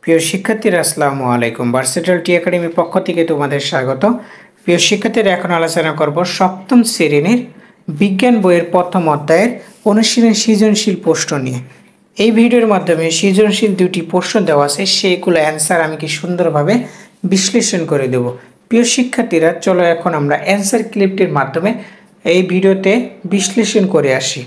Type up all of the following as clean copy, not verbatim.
প্রিয় শিক্ষার্থীরা আসসালামু আলাইকুম। ভার্সেটাইল টি একাডেমির পক্ষ থেকে তোমাদের স্বাগত। প্রিয় শিক্ষার্থীরা, এখন আলোচনা করব সপ্তম শ্রেণীর বিজ্ঞান বইয়ের প্রথম অধ্যায়ের অনুশীলনী সৃজনশীল প্রশ্ন নিয়ে। এই ভিডিওর মাধ্যমে সৃজনশীল দুটি প্রশ্ন দেওয়া আছে, সেইগুলো অ্যান্সার আমি কি সুন্দরভাবে বিশ্লেষণ করে দেব। প্রিয় শিক্ষার্থীরা, চলো এখন আমরা অ্যান্সার ক্লিপটির মাধ্যমে এই ভিডিওতে বিশ্লেষণ করে আসি।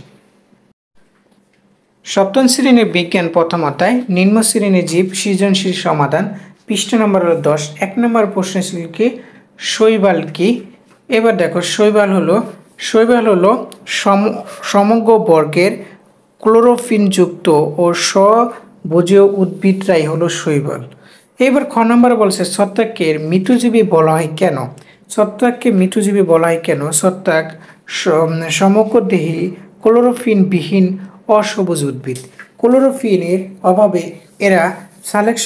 সপ্তম শ্রেণীর বিজ্ঞান প্রথম অধ্যায় নিম্ন শ্রেণীর জীব সৃজনশীল সমাধান, পৃষ্ঠা নম্বর হলো 10। 1 নম্বর প্রশ্ন ছিল কি শৈবাল কি। এবার দেখো, শৈবাল হলো সমগ্র বর্গের ক্লোরোফিনযুক্ত ও স্বভোজীয় উদ্ভিদরাই হলো শৈবাল। এবার খ নম্বর বলছে ছত্রাকের মৃতজীবী বলা হয় কেন। ছত্রাককে মৃতজীবী বলা হয় কেন? ছত্রাক সমগ্রদেহী ক্লোরোফিনবিহীন অসবুজ উদ্ভিদ। ক্লোরোফিনের অভাবে এরা সালেক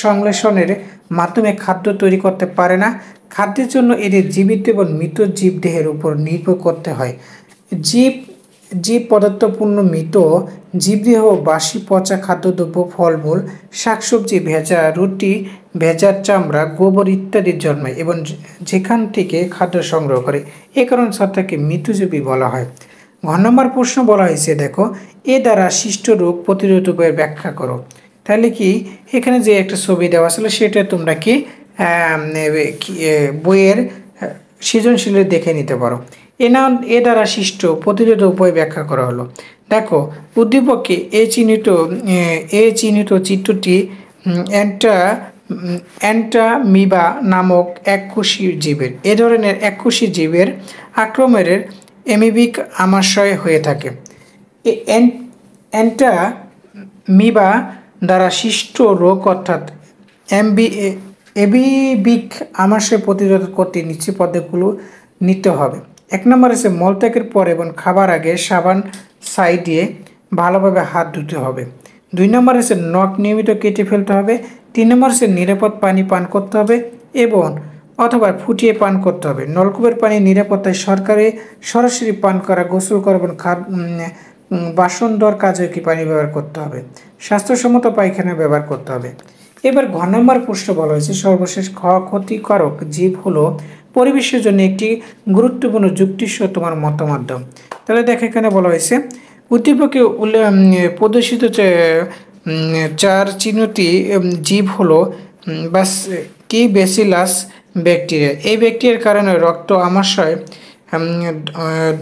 সংশ্লেষণের মাধ্যমে খাদ্য তৈরি করতে পারে না। খাদ্যের জন্য এদের জীবিত এবং মৃত জীবদেহের উপর নির্ভর করতে হয়। জীব পদার্থপূর্ণ মৃত জীবদেহ বাসি পচা খাদ্যদ্রব্য, ফলমূল, শাকসবজি, ভেজা রুটি, ভেজা চামড়া, গোবর ইত্যাদির জন্মায় এবং যেখান থেকে খাদ্য সংগ্রহ করে। এ কারণে ছত্রাককে মৃতজীবী বলা হয়। ঘ নম্বর প্রশ্ন বলা হয়েছে, দেখো এ দ্বারা সৃষ্ট রোগ প্রতিরোধ উপায়ের ব্যাখ্যা করো। তাহলে কি এখানে যে একটা ছবি দেওয়া ছিল সেটা তোমরা কি বইয়ের সৃজনশীলে দেখে নিতে পারো। এ দ্বারা সৃষ্ট প্রতিরোধ উপায় ব্যাখ্যা করা হলো। দেখো, উদ্দীপকে এ চিহ্নিত চিত্রটি অ্যান্টামিবা নামক এককোষী জীবের। এ ধরনের এককোষী জীবের আক্রমণের অ্যামিবিক আমাশয় হয়ে থাকে। অ্যান্টামিবা দ্বারা সৃষ্ট রোগ অর্থাৎ এবিবিক আমাশয় প্রতিরোধ করতে নিচে পদগুলো নিতে হবে। 1 নম্বর আছে মলত্যাগের পর এবং খাবার আগে সাবান ছাই দিয়ে ভালোভাবে হাত ধুতে হবে। 2 নম্বর আছে নখ নিয়মিত কেটে ফেলতে হবে। 3 নম্বর আছে নিরাপদ পানি পান করতে হবে এবং অথবা ফুটিয়ে পান করতে হবে। নলকূপের পানি নিরাপত্তায় সরাসরি পান করা, গোসল করা এবং বাসন ধোয়ার কাজে কি পানি ব্যবহার করতে হবে। স্বাস্থ্যসম্মত পায়খানা ব্যবহার করতে হবে। এবার ঘ নম্বর প্রশ্ন বলা হয়েছে সর্বশেষ ক্ষতিকারক জীব হলো পরিবেশের জন্য একটি গুরুত্বপূর্ণ যুক্তিসহ তোমার মতামত দাও। তাহলে দেখো, এখানে বলা হয়েছে উদ্দীপকে প্রদর্শিত 4 চিহ্নটি জীব হলো ব্যাসিলাস ব্যাকটেরিয়া। এই ব্যাকটেরিয়ার কারণে রক্ত আমাশয়,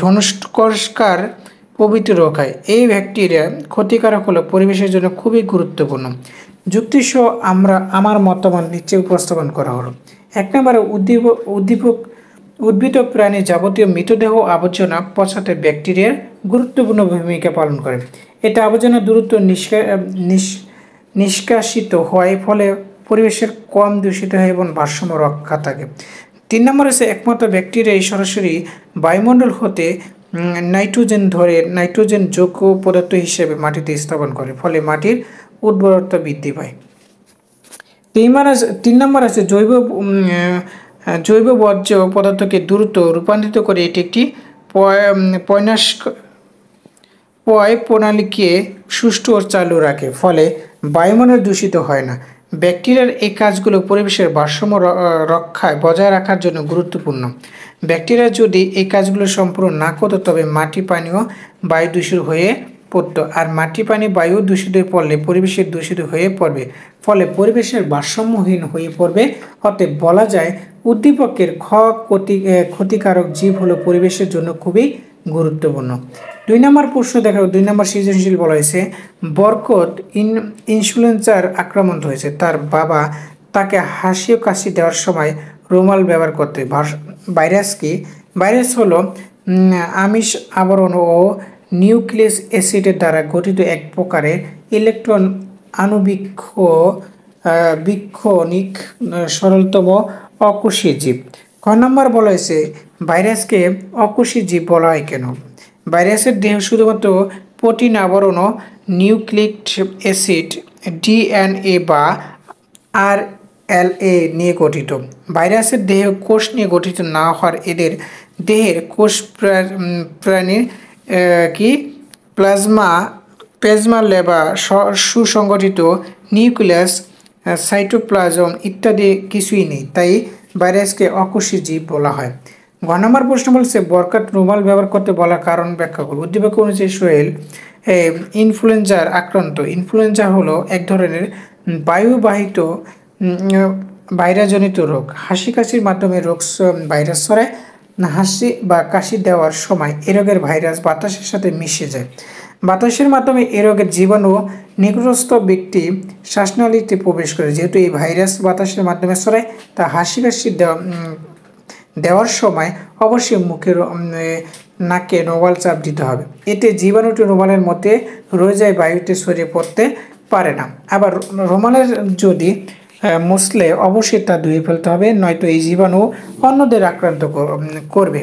ধনুষ্কর প্রভৃতি রোগ হয়। এই ব্যাকটেরিয়া ক্ষতিকারক হলো পরিবেশের জন্য খুবই গুরুত্বপূর্ণ। যুক্তিসহ আমার মতামত নিচে উপস্থাপন করা হলো। 1 নম্বরে উদ্ভিদ প্রাণী যাবতীয় মৃতদেহ আবর্জনা পচাতে ব্যাকটেরিয়ার গুরুত্বপূর্ণ ভূমিকা পালন করে। এটা আবর্জনা দ্রুত নিষ্কাশিত হয়, ফলে পরিবেশের কম দূষিত হয় এবং ভারসাম্য রক্ষা থাকে। 3 নম্বর হচ্ছে একমাত্র ব্যাকটেরিয়া সরাসরি বায়ুমণ্ডল হতে নাইট্রোজেন যোগ্য পদার্থ হিসেবে মাটিতে স্থাপন করে, ফলে মাটির উর্বরতা বৃদ্ধি পায়। 3 নম্বর আছে জৈব বর্জ্য পদার্থকে দ্রুত রূপান্তরিত করে এটি একটি প্রণালীকে সুষ্ঠু ও চালু রাখে, ফলে বায়ুমণ্ডল দূষিত হয় না। ব্যাকটেরিয়ার এই কাজগুলো পরিবেশের ভারসাম্য রক্ষায় বজায় রাখার জন্য গুরুত্বপূর্ণ। ব্যাকটেরিয়া যদি এই কাজগুলো সম্পূর্ণ না করতো তবে মাটি, পানি ও বায়ু দূষিত হয়ে পড়তো, আর মাটি, পানি, বায়ু দূষিত হয়ে পড়লে পরিবেশের দূষিত হয়ে পড়বে, ফলে পরিবেশের ভারসাম্যহীন হয়ে পড়বে। অতএব বলা যায় উদ্দীপকের ক্ষতিকারক জীব হলো পরিবেশের জন্য খুবই গুরুত্বপূর্ণ। 2 নম্বর প্রশ্ন দেখো, 2 নম্বর সৃজনশীল বলা হয়েছে বরকত ইনফ্লুয়েঞ্জার আক্রান্ত হয়েছে। তার বাবা তাকে হাসি ও কাশি দেওয়ার সময় রুমাল ব্যবহার করতে। ভাইরাস কি? ভাইরাস হলো আমিষ আবরণ ও নিউক্লিক অ্যাসিডের দ্বারা গঠিত এক প্রকারের ইলেকট্রন বীক্ষণিক সরলতম অকোষী জীব। ক নম্বর বলা হয়েছে ভাইরাসকে অকোষী জীব বলা হয় কেন? ভাইরাসের দেহ শুধুমাত্র প্রোটিন আবরণ ও নিউক্লিক অ্যাসিড ডিএনএ বা আরএনএ নিয়ে গঠিত। ভাইরাসের দেহ কোষ নিয়ে গঠিত না হওয়ার এদের দেহের কোষ প্রাণীর প্লাজমা লেবা সুসংগঠিত নিউক্লিয়াস সাইটোপ্লাজম ইত্যাদি কিছুই নেই, তাই ভাইরাসকে অকোষী জীব বলা হয়। ঘ নম্বর প্রশ্ন বলছে বরকাত রুমাল ব্যবহার করতে বলার কারণ ব্যাখ্যা করো। উদ্দীপক অনুযায়ী সোহেল ইনফ্লুয়েঞ্জার আক্রান্ত। ইনফ্লুয়েঞ্জা হলো এক ধরনের বায়ুবাহিত ভাইরাসজনিত রোগ। হাসি কাশির মাধ্যমে ভাইরাস ছড়ায়। হাসি বা কাশি দেওয়ার সময় এ রোগের ভাইরাস বাতাসের সাথে মিশে যায়। বাতাসের মাধ্যমে এ রোগের জীবাণু নিকটস্থ ব্যক্তি শ্বাসনালীতে প্রবেশ করে। যেহেতু এই ভাইরাস বাতাসের মাধ্যমে ছড়ায়, তা হাসি কাশি দেওয়ার সময় অবশ্যই মুখের নাকে রুমাল চাপ দিতে হবে। এতে জীবাণুটি রুমালের মধ্যে রয়ে যায়, বায়ুতে ছড়িয়ে পড়তে পারে না। আবার রুমালের যদি মুছলে অবশ্যই তা ধুয়ে ফেলতে হবে, নয়তো এই জীবাণু অন্যদের আক্রান্ত করবে।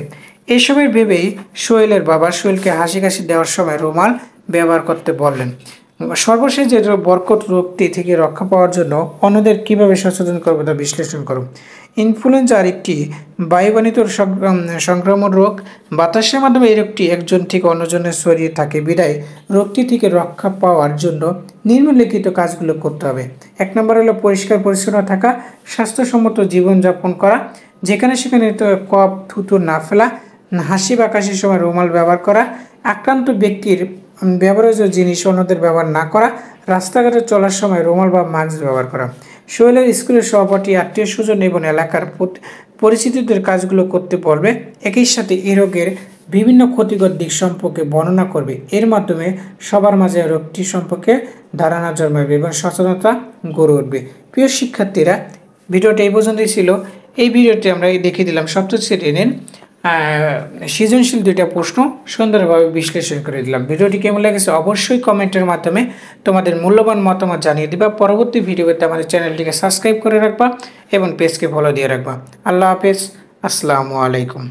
এসবের ভেবেই সোহেলের বাবা সোহেলকে হাসি কাশি দেওয়ার সময় রুমাল ব্যবহার করতে বললেন। সর্বশেষ যে বরকত রোগটি থেকে রক্ষা পাওয়ার জন্য অন্যদের কিভাবে সচেতন করবে তা বিশ্লেষণ করো। ইনফ্লুয়েঞ্জা একটি বায়ুবাহিত সংক্রমণ রোগ। বাতাসের মাধ্যমে এই রোগটি একজন থেকে অন্যজনের ছড়িয়ে থাকে, বিদায় রোগটি থেকে রক্ষা পাওয়ার জন্য নিম্নলিখিত কাজগুলো করতে হবে। 1 নম্বর হলো পরিষ্কার পরিচ্ছন্ন থাকা, স্বাস্থ্যসম্মত জীবনযাপন করা, যেখানে সেখানে কফ থুতু না ফেলা, হাসি বা কাশির সময় রুমাল ব্যবহার করা, আক্রান্ত ব্যক্তির ব্যবহার্য জিনিস অন্যদের ব্যবহার না করা, রাস্তাঘাটে চলার সময় রুমাল বা মাস্ক ব্যবহার করা। সোহেলের স্কুলের সহপাঠী, আত্মীয় স্বজন এবং এলাকার পরিচিতদের কাজগুলো করতে বলবে। একই সাথে এই রোগের বিভিন্ন ক্ষতিকর দিক সম্পর্কে বর্ণনা করবে। এর মাধ্যমে সবার মাঝে রোগটি সম্পর্কে ধারণা জন্মাবে এবং সচেতনতা গড়ে উঠবে। প্রিয় শিক্ষার্থীরা, ভিডিওটা এই পর্যন্তই ছিল। এই ভিডিওটি আমরা দেখিয়ে দিলাম সপ্তম শ্রেণীর সৃজনশীল 2টা প্রশ্ন সুন্দরভাবে বিশ্লেষণ করে দিলাম। ভিডিওটি কেমন লেগেছে অবশ্যই কমেন্টের মাধ্যমে তোমাদের মূল্যবান মতামত জানিয়ে দিবা। পরবর্তী ভিডিওতে আমাদের চ্যানেলটিকে সাবস্ক্রাইব করে রাখবা এবং পেজকে ফলো দিয়ে রাখবা। আল্লাহ হাফেজ, আসসালামু আলাইকুম।